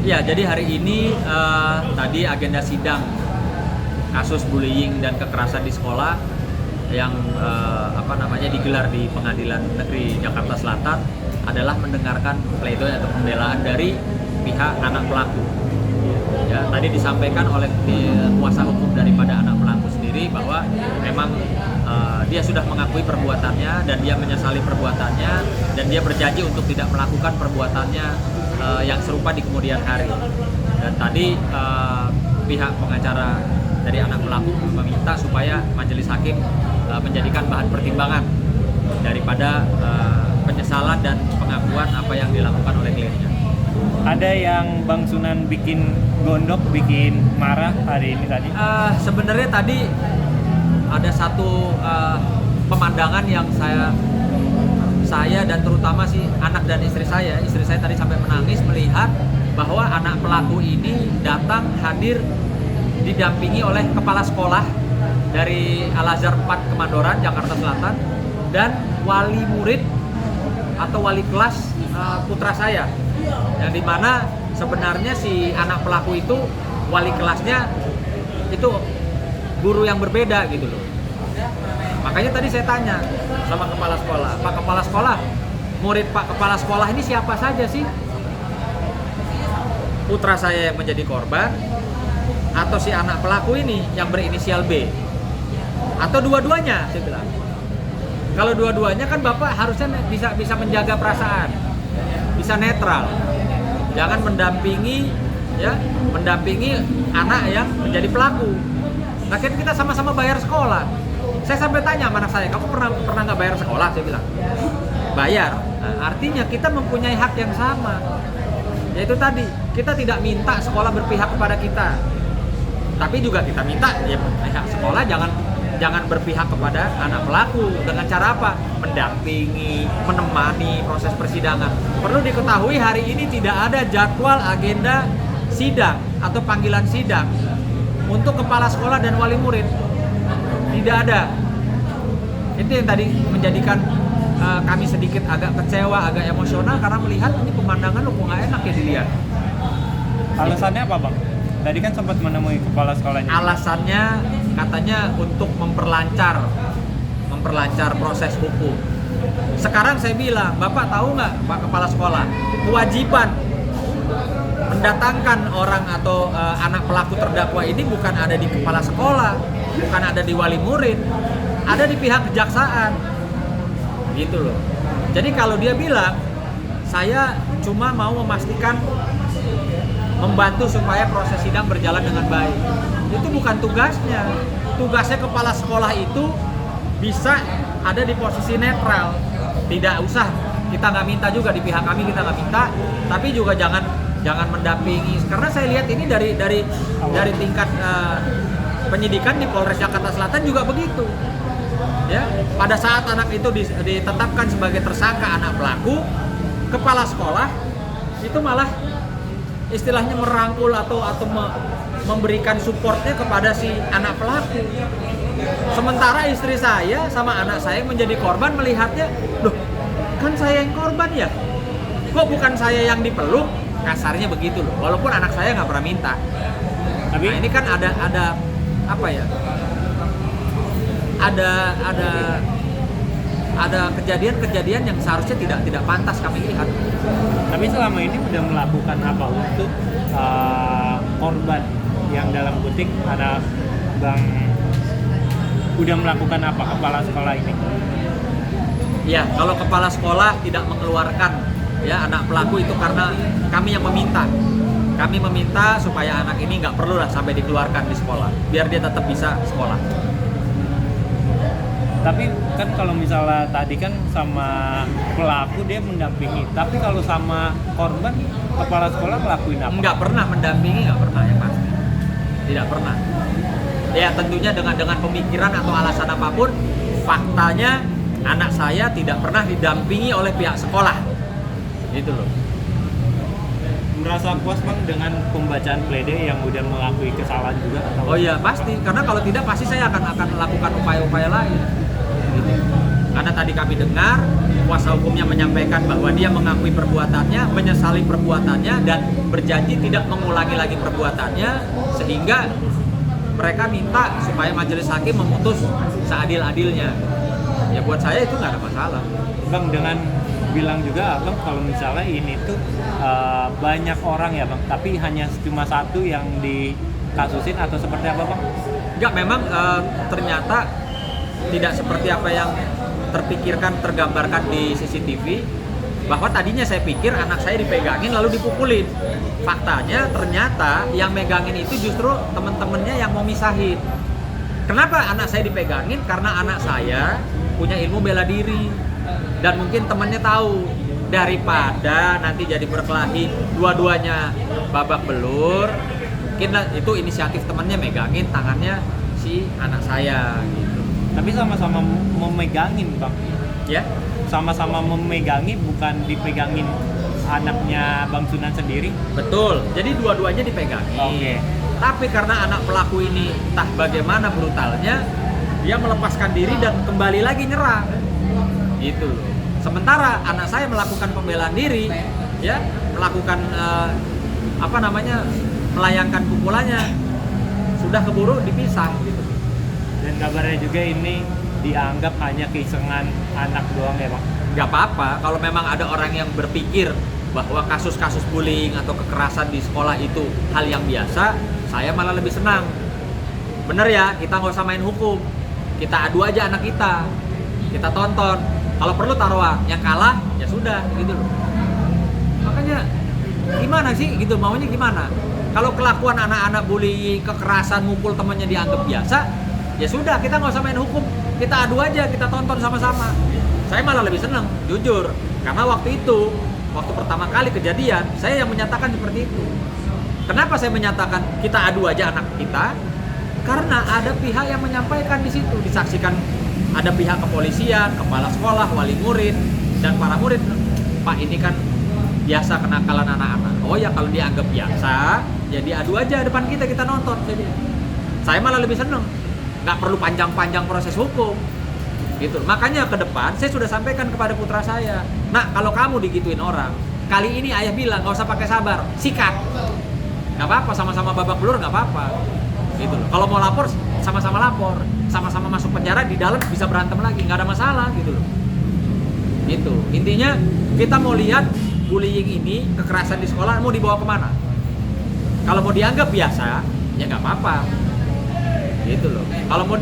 Ya, jadi hari ini tadi agenda sidang kasus bullying dan kekerasan di sekolah yang digelar di Pengadilan Negeri Jakarta Selatan adalah mendengarkan pledoi atau pembelaan dari pihak anak pelaku. Ya, tadi disampaikan oleh kuasa hukum daripada anak pelaku sendiri bahwa memang dia sudah mengakui perbuatannya dan dia menyesali perbuatannya dan dia berjanji untuk tidak melakukan perbuatannya yang serupa di kemudian hari. Dan tadi pihak pengacara dari anak pelaku meminta supaya majelis hakim menjadikan bahan pertimbangan daripada penyesalan dan pengakuan apa yang dilakukan oleh kliennya. Ada yang Bang Sunan bikin gondok, bikin marah hari ini tadi? Sebenarnya tadi ada satu pemandangan yang saya dan terutama si anak dan istri saya tadi sampai menangis melihat bahwa anak pelaku ini datang hadir didampingi oleh kepala sekolah dari Al-Azhar 4 Kemandoran, Jakarta Selatan, dan wali murid atau wali kelas putra saya, yang dimana sebenarnya si anak pelaku itu wali kelasnya itu guru yang berbeda gitu loh. Makanya tadi saya tanya sama kepala sekolah, Pak Kepala Sekolah, murid Pak Kepala Sekolah ini siapa saja sih? Putra saya yang menjadi korban atau si anak pelaku ini yang berinisial B? Atau dua-duanya? Saya bilang. Kalau dua-duanya kan Bapak harusnya bisa menjaga perasaan, bisa netral. Jangan mendampingi anak yang menjadi pelaku. Nah, kita sama-sama bayar sekolah. Saya sampai tanya sama anak saya, kamu pernah nggak bayar sekolah? Saya bilang, bayar. Nah, artinya kita mempunyai hak yang sama. Yaitu tadi, kita tidak minta sekolah berpihak kepada kita, tapi juga kita minta ya pihak sekolah jangan berpihak kepada anak pelaku. Dengan cara apa? Mendampingi, menemani proses persidangan. Perlu diketahui hari ini tidak ada jadwal agenda sidang atau panggilan sidang untuk kepala sekolah dan wali murid. Tidak ada. Itu yang tadi menjadikan kami sedikit agak kecewa, agak emosional karena melihat ini pemandangan kok nggak enak ya dilihat. Alasannya apa, Bang? Tadi kan sempat menemui kepala sekolahnya. Alasannya katanya untuk memperlancar proses hukum. Sekarang saya bilang, Bapak tahu nggak, Pak Kepala Sekolah, kewajiban mendatangkan orang atau anak pelaku terdakwa ini bukan ada di kepala sekolah, bukan ada di wali murid, ada di pihak kejaksaan, gitu loh. Jadi kalau dia bilang, saya cuma mau memastikan membantu supaya proses sidang berjalan dengan baik, itu bukan tugasnya. Tugasnya kepala sekolah itu bisa ada di posisi netral. Tidak usah, kita nggak minta juga di pihak kami, kita nggak minta, tapi juga jangan mendampingi. Karena saya lihat ini dari tingkat penyidikan di Polres Jakarta Selatan juga begitu. Ya, pada saat anak itu ditetapkan sebagai tersangka anak pelaku, kepala sekolah itu malah istilahnya merangkul atau memberikan supportnya kepada si anak pelaku. Sementara istri saya sama anak saya yang menjadi korban melihatnya, loh kan saya yang korban ya, kok bukan saya yang dipeluk, kasarnya begitu loh. Walaupun anak saya nggak pernah minta. Tapi ini kan ada apa ya? Ada kejadian-kejadian yang seharusnya tidak pantas kami lihat. Tapi selama ini udah melakukan apa untuk korban yang dalam kutip ada Bang, udah melakukan apa kepala sekolah ini? Ya, kalau kepala sekolah tidak mengeluarkan ya anak pelaku itu karena kami yang meminta. Kami meminta supaya anak ini nggak perlu lah sampai dikeluarkan di sekolah, biar dia tetap bisa sekolah. Tapi kan kalau misalnya tadi kan sama pelaku dia mendampingi, tapi kalau sama korban kepala sekolah ngelakuin apa? Nggak pernah mendampingi, nggak pernah yang pasti. Tidak pernah. Ya tentunya dengan pemikiran atau alasan apapun, faktanya anak saya tidak pernah didampingi oleh pihak sekolah. Gitu loh. Merasa puas Bang dengan pembacaan pledoi yang udah mengakui kesalahan juga? Atau? Oh iya pasti, karena kalau tidak pasti saya akan melakukan upaya-upaya lain. Gitu. Karena tadi kami dengar kuasa hukumnya menyampaikan bahwa dia mengakui perbuatannya, menyesali perbuatannya, dan berjanji tidak mengulangi lagi perbuatannya, sehingga mereka minta supaya majelis hakim memutus seadil-adilnya. Ya buat saya itu nggak ada masalah. Bang, dengan bilang juga Bang kalau misalnya ini tuh banyak orang ya Bang, tapi hanya cuma satu yang dikasusin atau seperti apa Bang? Enggak, memang ternyata tidak seperti apa yang terpikirkan, tergambarkan di CCTV, bahwa tadinya saya pikir anak saya dipegangin lalu dipukulin. Faktanya ternyata yang megangin itu justru teman-temannya yang mau misahin. Kenapa anak saya dipegangin? Karena anak saya punya ilmu bela diri, dan mungkin temannya tahu, daripada nanti jadi berkelahi dua-duanya babak belur, mungkin itu inisiatif temannya megangin tangannya si anak saya gitu. Tapi sama-sama memegangin Bang. Ya, Sama-sama memegangi, bukan dipegangin anaknya Bang Sunan sendiri. betul. Jadi dua-duanya dipegangin. Oke. Tapi karena anak pelaku ini entah bagaimana brutalnya, dia melepaskan diri dan kembali lagi nyerang. Gitu loh. Sementara anak saya melakukan pembelaan diri, ya, melakukan melayangkan pukulannya, sudah keburu dipisah gitu. Dan kabarnya juga ini dianggap hanya keisengan anak doang ya Bang. Nggak apa-apa kalau memang ada orang yang berpikir bahwa kasus-kasus bullying atau kekerasan di sekolah itu hal yang biasa, saya malah lebih senang. Bener ya, kita nggak usah main hukum, kita adu aja anak kita tonton. Kalau perlu taruhan, yang kalah ya sudah gitu loh. Makanya gimana sih gitu, maunya gimana? Kalau kelakuan anak-anak bullying, kekerasan, mukul temannya dianggap biasa, ya sudah, kita nggak usah main hukum, kita adu aja, kita tonton sama-sama. Saya malah lebih seneng, jujur, karena waktu pertama kali kejadian, saya yang menyatakan seperti itu. Kenapa saya menyatakan kita adu aja anak kita? Karena ada pihak yang menyampaikan di situ, disaksikan ada pihak kepolisian, kepala sekolah, wali murid, dan para murid. Pak, ini kan biasa kenakalan anak-anak. Oh ya, kalau dianggap biasa, jadi adu aja depan kita nonton. Saya malah lebih seneng, nggak perlu panjang-panjang proses hukum. Gitu. Makanya ke depan saya sudah sampaikan kepada putra saya, nah kalau kamu digituin orang, kali ini ayah bilang nggak usah pakai sabar, sikat. Nggak apa-apa, sama-sama babak belur nggak apa-apa. Gitu loh. Kalau mau lapor, sama-sama lapor, sama-sama masuk penjara, di dalam bisa berantem lagi, nggak ada masalah gitu loh. Gitu. Intinya kita mau lihat bullying ini, kekerasan di sekolah mau dibawa kemana. Kalau mau dianggap biasa, ya nggak apa-apa. Gitu loh. Kalau mau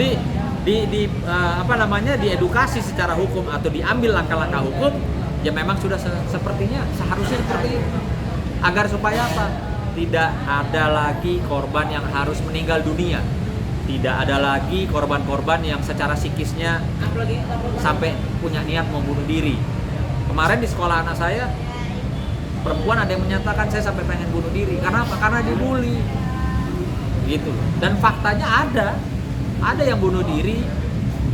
diedukasi secara hukum atau diambil langkah-langkah hukum, ya memang sudah sepertinya seharusnya seperti itu. Agar supaya apa? Tidak ada lagi korban yang harus meninggal dunia. Tidak ada lagi korban-korban yang secara psikisnya sampai punya niat mau bunuh diri. Kemarin di sekolah anak saya, perempuan ada yang menyatakan saya sampai pengen bunuh diri. Karena apa? Karena dibully. Gitu. Dan faktanya ada yang bunuh diri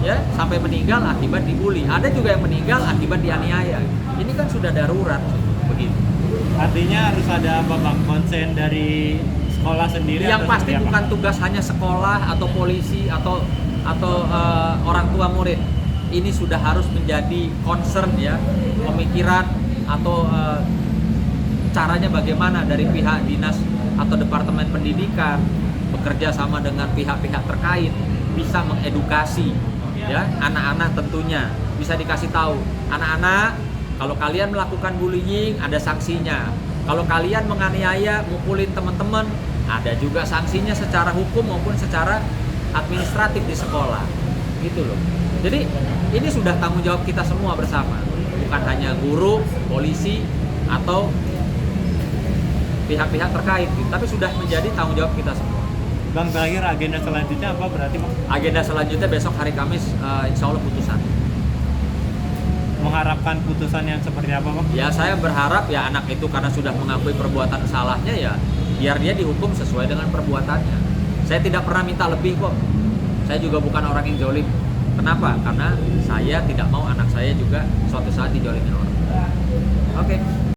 ya sampai meninggal akibat dibully. Ada juga yang meninggal akibat dianiaya. Ini kan sudah darurat begitu. Artinya harus ada apa Bang, konsen dari sekolah sendiri? Yang atau pasti bukan tugas hanya sekolah atau polisi atau orang tua murid. Ini sudah harus menjadi concern ya, pemikiran atau caranya bagaimana dari pihak dinas atau departemen pendidikan bekerja sama dengan pihak-pihak terkait bisa mengedukasi ya anak-anak. Tentunya bisa dikasih tahu anak-anak, kalau kalian melakukan bullying ada sanksinya. Kalau kalian menganiaya, mukulin teman-teman, ada juga sanksinya secara hukum maupun secara administratif di sekolah. Gitu loh. Jadi ini sudah tanggung jawab kita semua bersama. Bukan hanya guru, polisi, atau pihak-pihak terkait, tapi sudah menjadi tanggung jawab kita semua. Bang, terakhir agenda selanjutnya apa berarti Bang? Agenda selanjutnya besok hari Kamis, insya Allah putusan. Mengharapkan putusan yang seperti apa Bang? Ya saya berharap ya anak itu karena sudah mengakui perbuatan salahnya ya biar dia dihukum sesuai dengan perbuatannya. Saya tidak pernah minta lebih kok. Saya juga bukan orang yang zalim. Kenapa? Karena saya tidak mau anak saya juga suatu saat dijolimin orang. Oke.